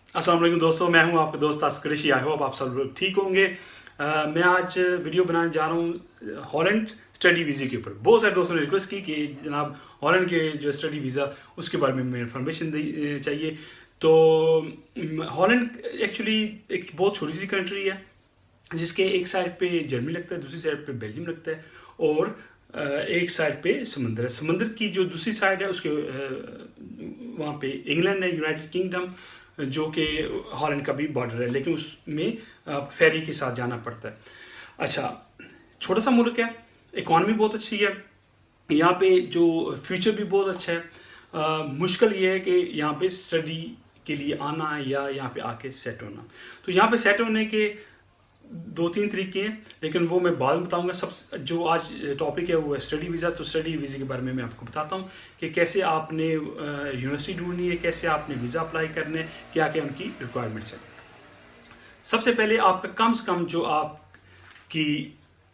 अस्सलाम वालेकुम दोस्तों, मैं हूं आपका दोस्त तास कुरैशी। आई होप आप सब लोग ठीक होंगे। मैं आज वीडियो बनाने जा रहा हूं हॉलैंड स्टडी वीज़े के ऊपर। बहुत सारे दोस्तों ने रिक्वेस्ट की कि जनाब हॉलैंड के जो स्टडी वीज़ा उसके बारे में इंफॉर्मेशन चाहिए। तो हॉलैंड एक्चुअली एक बहुत छोटी सी कंट्री है जिसके एक साइड पे जर्मनी लगता है, दूसरी साइड पे बेल्जियम लगता है और एक साइड पे समंदर है। समंदर की जो दूसरी साइड है उसके वहाँ पे इंग्लैंड है, यूनाइटेड किंगडम, जो कि हॉलैंड का भी बॉर्डर है, लेकिन उसमें फेरी के साथ जाना पड़ता है। अच्छा, छोटा सा मुल्क है, इकॉनमी बहुत अच्छी है, यहाँ पे जो फ्यूचर भी बहुत अच्छा है। मुश्किल ये है कि यहाँ पे स्टडी के लिए आना या यहाँ पे आके सेट होना। तो यहाँ पे सेट होने के दो तीन तरीके हैं, लेकिन वो मैं बाद में बताऊंगा। सब जो आज टॉपिक है वो है स्टडी वीज़ा। तो स्टडी वीज़े के बारे में मैं आपको बताता हूँ कि कैसे आपने यूनिवर्सिटी ढूंढनी है, कैसे आपने वीज़ा अप्लाई करने, क्या क्या उनकी रिक्वायरमेंट्स हैं। सबसे पहले आपका कम से कम जो आपकी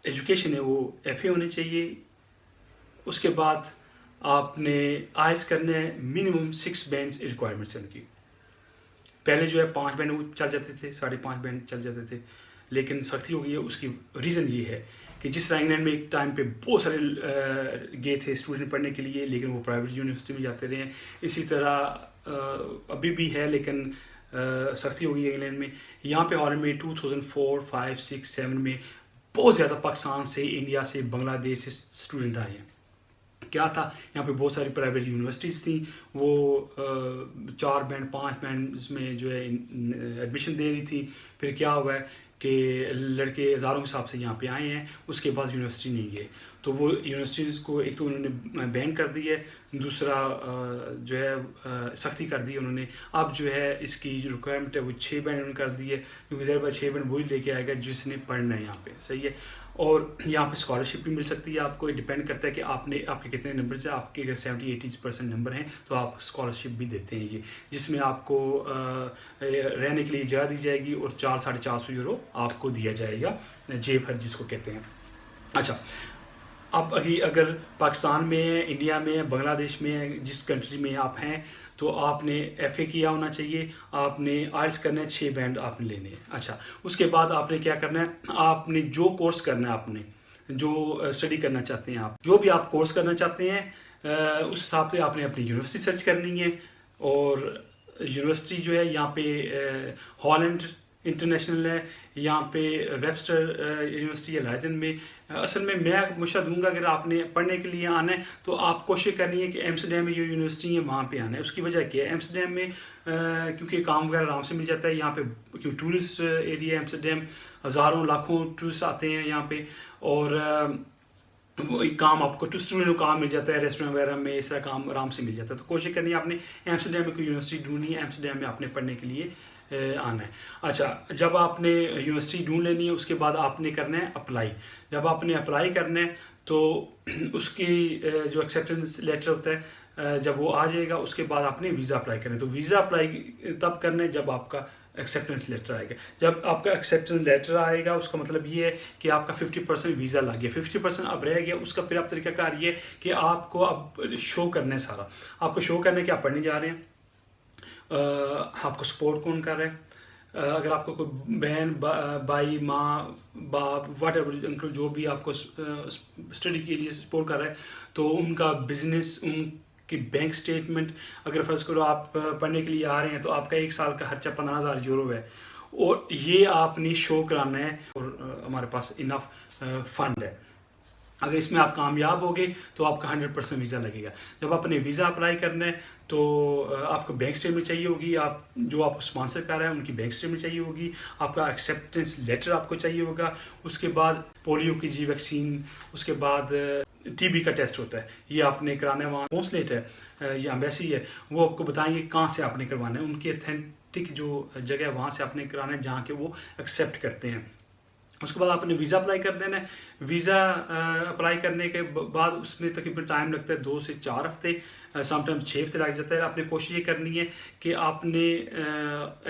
एजुकेशन है वो FA होनी चाहिए। उसके बाद आपने आइल्स करने हैं, मिनिमम 6 बैंड्स रिक्वायरमेंट्स हैं उनकी। पहले जो है 5 बैंड चल जाते थे, 5.5 बैंड चल जाते थे, लेकिन सख्ती हो गई है। उसकी रीज़न ये है कि जिस तरह इंग्लैंड में एक टाइम पे बहुत सारे गए थे स्टूडेंट पढ़ने के लिए, लेकिन वो प्राइवेट यूनिवर्सिटी में जाते रहे हैं। इसी तरह अभी भी है, लेकिन सख्ती हो गई है इंग्लैंड में। यहाँ पे हॉलैंड में 2004, 5, 6, 7 में बहुत ज़्यादा पाकिस्तान से, इंडिया से, बांग्लादेश से स्टूडेंट आए हैं। क्या था, यहाँ पे बहुत सारी प्राइवेट यूनिवर्सिटीज़ थी, वो 4 बैंड 5 बैंड में जो है एडमिशन दे रही थी। फिर क्या हुआ है कि लड़के हज़ारों के हिसाब से यहाँ पे आए हैं, उसके बाद यूनिवर्सिटी नहीं गए। तो वो यूनिवर्सिटीज़ को एक तो उन्होंने बैन कर दी है, दूसरा जो है सख्ती कर दी है उन्होंने। अब जो है इसकी जो रिक्वायरमेंट है वो 6 बैंड उन्होंने कर दी है, क्योंकि देर बाद 6 बैंड वही लेके आएगा जिसने पढ़ना है यहाँ पे। सही है। और यहाँ पे स्कॉलरशिप भी मिल सकती है आपको। डिपेंड करता है कि आपके कितने नंबर से, आपके अगर 70-80% नंबर हैं तो आप स्कॉलरशिप भी देते हैं ये, जिसमें आपको रहने के लिए जगह दी जाएगी और 400-450 यूरो आपको दिया जाएगा, जेब हर जिसको कहते हैं। अच्छा, अब अगर पाकिस्तान में है, इंडिया में है, बांग्लादेश में है, जिस कंट्री में आप हैं, तो आपने FA किया होना चाहिए, आपने आइल्स करना है, 6 बैंड आपने लेने हैं। अच्छा, उसके बाद आपने क्या करना है, आपने जो कोर्स करना है, आपने जो स्टडी करना चाहते हैं, आप जो भी आप कोर्स करना चाहते हैं, उस हिसाब से आपने अपनी यूनिवर्सिटी सर्च करनी है। और यूनिवर्सिटी जो है यहाँ पे हॉलैंड इंटरनेशनल है, यहाँ पे वेबस्टर यूनिवर्सिटी है लाइदन में। असल में मैं मुशा दूंगा, अगर आपने पढ़ने के लिए आना है तो आप कोशिश करनी है कि एम्स्टर्डम में जो यूनिवर्सिटी है वहाँ पे आना है। उसकी वजह क्या है, एम्स्टर्डम में क्योंकि काम वगैरह आराम से मिल जाता है यहाँ पे, क्योंकि टूरिस्ट एरिया एम्स्टर्डम, हज़ारों लाखों टूरिस्ट आते हैं यहाँ पे। और वो एक काम आपको स्टूडेंट को काम मिल जाता है, रेस्टोरेंट वगैरह में इस तरह काम आराम से मिल जाता है। तो कोशिश करनी है आपने एम्स्टर्डम में कोई यूनिवर्सिटी ढूंढनी है, एम्स्टर्डम में आपने पढ़ने के लिए आना है। अच्छा, जब आपने यूनिवर्सिटी ढूंढ लेनी है उसके बाद आपने करना है अप्लाई। जब आपने अप्लाई करना है तो उसकी जो एक्सेप्टेंस लेटर होता है, जब वो आ जाएगा उसके बाद आपने वीज़ा अप्लाई करना है। तो वीज़ा अप्लाई तब करना है जब आपका एक्सेप्टेंस लेटर आएगा। जब आपका एक्सेप्टेंस लेटर आएगा उसका मतलब ये है कि आपका 50% वीज़ा लग गया, 50% अब रह गया। उसका फिर अब तरीकाकार ये है कि आपको अब शो करना है सारा, आपको शो करना है कि आप पढ़ने जा रहे हैं, आपको सपोर्ट कौन कर रहा है। अगर आपको कोई बहन, भाई, माँ, बाप, वट एवर, अंकल, जो भी आपको स्टडी के लिए सपोर्ट कर रहा है, तो उनका बिजनेस, उनकी बैंक स्टेटमेंट। अगर फर्ज करो आप पढ़ने के लिए आ रहे हैं तो आपका 1 साल का खर्चा 15,000 यूरो है, और ये आपने शो कराना है। और हमारे पास इनफ फंड है। अगर इसमें आप कामयाब हो गए तो आपका 100% वीज़ा लगेगा। जब आपने वीज़ा अप्लाई करना है तो आपको बैंक स्टेटमेंट चाहिए होगी, आप जो आपको स्पॉन्सर कर रहा है उनकी बैंक स्टेटमेंट चाहिए होगी, आपका एक्सेप्टेंस लेटर आपको चाहिए होगा। उसके बाद पोलियो की जी वैक्सीन, उसके बाद TB का टेस्ट होता है, ये आपने कराना है। वहाँ कॉन्सुलेट है या एम्बेसी है, वो आपको बताएंगे कहाँ से आपने करवाना है। उनकी अथेंटिक जो जगह है वहाँ से आपने कराना है जहाँ के वो एक्सेप्ट करते हैं। उसके बाद आपने वीज़ा अप्लाई कर देना है। वीज़ा अप्लाई करने के बाद उसमें तकरीबन टाइम लगता है 2 से 4 हफ्ते, समटाइम्स 6 हफ्ते लग जाता है। आपने कोशिश ये करनी है कि आपने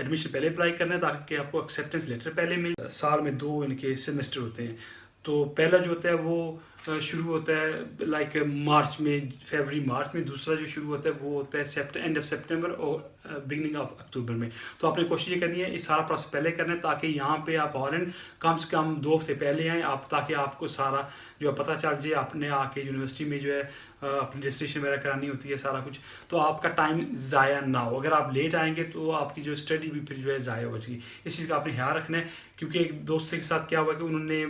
एडमिशन पहले अप्लाई करना है ताकि आपको एक्सेप्टेंस लेटर पहले मिले। साल में 2 इनके सेमेस्टर होते हैं। तो पहला जो होता है वो शुरू होता है लाइक मार्च में, फरवरी मार्च में। दूसरा जो शुरू होता है वो होता है एंड ऑफ सितंबर और बिगनिंग ऑफ अक्टूबर में। तो आपने कोशिश ये करनी है इस सारा प्रोसेस पहले करना है, ताकि यहाँ पे आप हॉलैंड कम से कम 2 हफ्ते पहले आएँ आप, ताकि आपको सारा जो है पता चल जाए। आपने आके यूनिवर्सिटी में जो है अपनी रजिस्ट्रेशन वगैरह करानी होती है सारा कुछ, तो आपका टाइम ज़ाया ना हो। अगर आप लेट आएंगे तो आपकी जो स्टडी भी फिर जो है ज़ाया हो जाएगी। इस चीज़ का आपने ख्याल रखना है, क्योंकि एक दोस्त के साथ क्या हुआ कि उन्होंने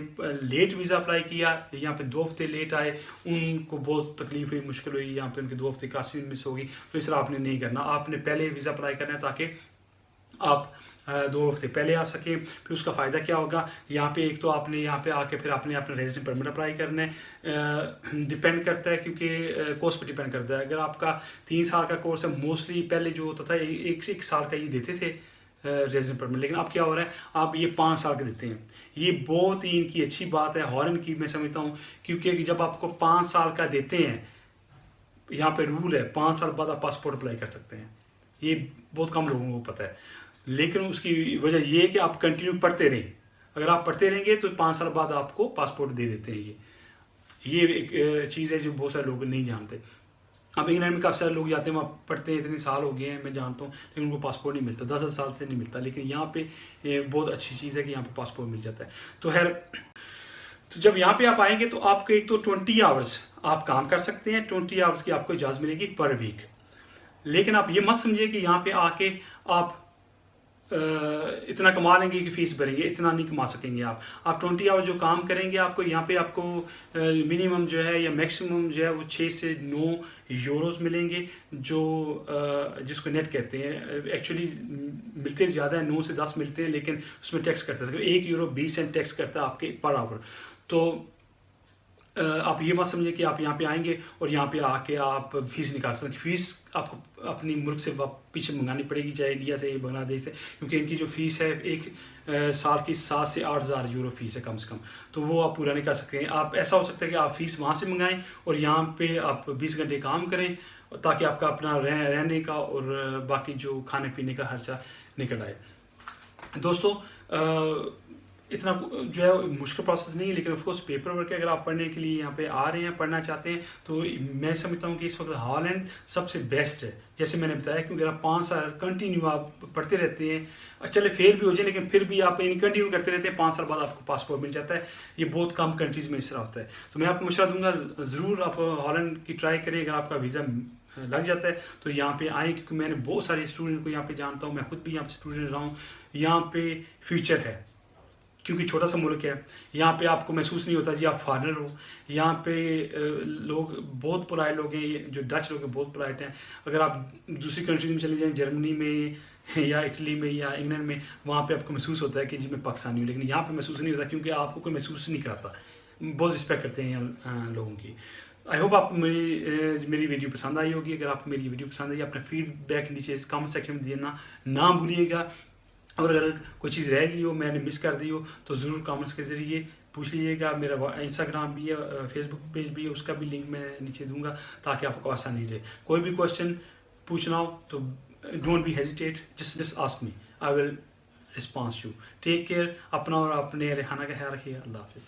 लेट वीज़ा अप्लाई किया, यहाँ पे 2 हफ्ते लेट आए, उनको बहुत तकलीफ हुई, मुश्किल हुई, यहाँ पे उनके 2 हफ्ते क्लासेस मिस होगी। तो इस तरह आपने नहीं करना, आपने पहले वीज़ा अप्लाई करना है ताकि आप 2 हफ्ते पहले आ सकें। फिर उसका फ़ायदा क्या होगा, यहाँ पे एक तो आपने यहाँ पे आके फिर आपने अपना रेजिडेंट परमिट अप्लाई करना है। डिपेंड करता है, क्योंकि कोर्स पे डिपेंड करता है। अगर आपका 3 साल का कोर्स है, मोस्टली पहले जो होता था एक साल का ये देते थे रेजिडेंट परमिट, लेकिन अब क्या हो रहा है, आप ये 5 साल का देते हैं। ये बहुत ही इनकी अच्छी बात है हॉलैंड की, मैं समझता हूँ, क्योंकि जब आपको 5 साल का देते हैं, यहाँ पे रूल है 5 साल बाद आप पासपोर्ट अप्लाई कर सकते हैं। ये बहुत कम लोगों को पता है, लेकिन उसकी वजह ये है कि आप कंटिन्यू पढ़ते रहें। अगर आप पढ़ते रहेंगे तो 5 साल बाद आपको पासपोर्ट दे देते हैं। ये एक चीज़ है जो बहुत सारे लोग नहीं जानते। अब इंग्लैंड में काफ़ी सारे लोग जाते हैं, वहाँ पढ़ते हैं, इतने साल हो गए हैं, मैं जानता हूँ, लेकिन उनको पासपोर्ट नहीं मिलता, 10 साल से नहीं मिलता। लेकिन यहाँ पे बहुत अच्छी चीज़ है कि यहाँ पे पासपोर्ट मिल जाता है। तो खैर, तो जब यहाँ पे आप आएंगे तो आपको एक तो 20 आवर्स आप काम कर सकते हैं, 20 आवर्स की आपको इजाज़त मिलेगी पर वीक। लेकिन आप ये मत समझिए कि यहाँ पे आके आप इतना कमा लेंगे कि फ़ीस भरेंगे, इतना नहीं कमा सकेंगे आप 20 आवर जो काम करेंगे, आपको यहाँ पे आपको मिनिमम जो है या मैक्सिमम जो है वो 6 से 9 यूरोस मिलेंगे, जो जिसको नेट कहते हैं। एक्चुअली मिलते ज़्यादा है, 9 से 10 मिलते हैं, लेकिन उसमें टैक्स करता है, 1 यूरो 20 सेंट टैक्स करता है आपके पर आवर। तो आप ये मत समझिए कि आप यहाँ पे आएंगे और यहाँ पे आके आप फ़ीस निकाल सकते हैं। फ़ीस आपको अपनी मुल्क से पीछे मंगानी पड़ेगी, चाहे इंडिया से, बांग्लादेश से, क्योंकि इनकी जो फ़ीस है एक साल की 7 से 8 हज़ार यूरो फ़ीस है कम से कम। तो वो आप पूरा नहीं कर सकते हैं। आप ऐसा हो सकता है कि आप फ़ीस वहाँ से मंगाएं और यहाँ पे आप 20 घंटे काम करें, ताकि आपका अपना रहने का और बाकी जो खाने पीने का खर्चा निकल आए। दोस्तों, इतना जो है मुश्किल प्रोसेस नहीं है, लेकिन ऑफ कोर्स पेपर वर्क है। अगर आप पढ़ने के लिए यहाँ पे आ रहे हैं, पढ़ना चाहते हैं, तो मैं समझता हूँ कि इस वक्त हॉलैंड सबसे बेस्ट है। जैसे मैंने बताया, क्योंकि अगर आप 5 साल कंटिन्यू आप पढ़ते रहते हैं, चले फेल भी हो जाए, लेकिन फिर भी आप कंटिन्यू करते रहते हैं, 5 साल बाद आपको पासपोर्ट मिल जाता है। ये बहुत कम कंट्रीज़ में इस तरह होता है। तो मैं आपको मशवरा दूंगा, ज़रूर आप हॉलैंड की ट्राई करें। अगर आपका वीज़ा लग जाता है तो यहाँ पे आए, क्योंकि मैंने बहुत सारे स्टूडेंट को यहाँ पे जानता हूँ, मैं खुद भी यहाँ पे स्टूडेंट रहा हूँ। यहाँ पे फ्यूचर है, क्योंकि छोटा सा मुल्क है। यहाँ पे आपको महसूस नहीं होता जी आप फॉरेनर हो। यहाँ पे लोग बहुत पोलाइट लोग हैं, जो डच लोग हैं बहुत पोलाइट हैं। अगर आप दूसरी कंट्रीज में चले जाएँ, जर्मनी में या इटली में या इंग्लैंड में, वहाँ पे आपको महसूस होता है कि जी मैं पाकिस्तानी हूँ, लेकिन यहाँ पे महसूस नहीं होता, क्योंकि आपको कोई महसूस नहीं कराता। बहुत रिस्पेक्ट करते हैं यहाँ लोगों की। आई होप आप मेरी वीडियो पसंद आई होगी। अगर आपको मेरी वीडियो पसंद आई, अपना फीडबैक नीचे कमेंट सेक्शन में देना ना भूलिएगा। और अगर कोई चीज़ रह गई हो, मैंने मिस कर दी हो, तो ज़रूर कमेंट्स के ज़रिए पूछ लीजिएगा। मेरा इंस्टाग्राम भी है, फेसबुक पेज भी है, उसका भी लिंक मैं नीचे दूंगा, ताकि आपको आसानी रहे। कोई भी क्वेश्चन पूछना हो तो don't be hesitate, just ask me, I will response you. Take care, अपना और अपने खाना का ख्याल रखिए। अल्लाह हाफिज़।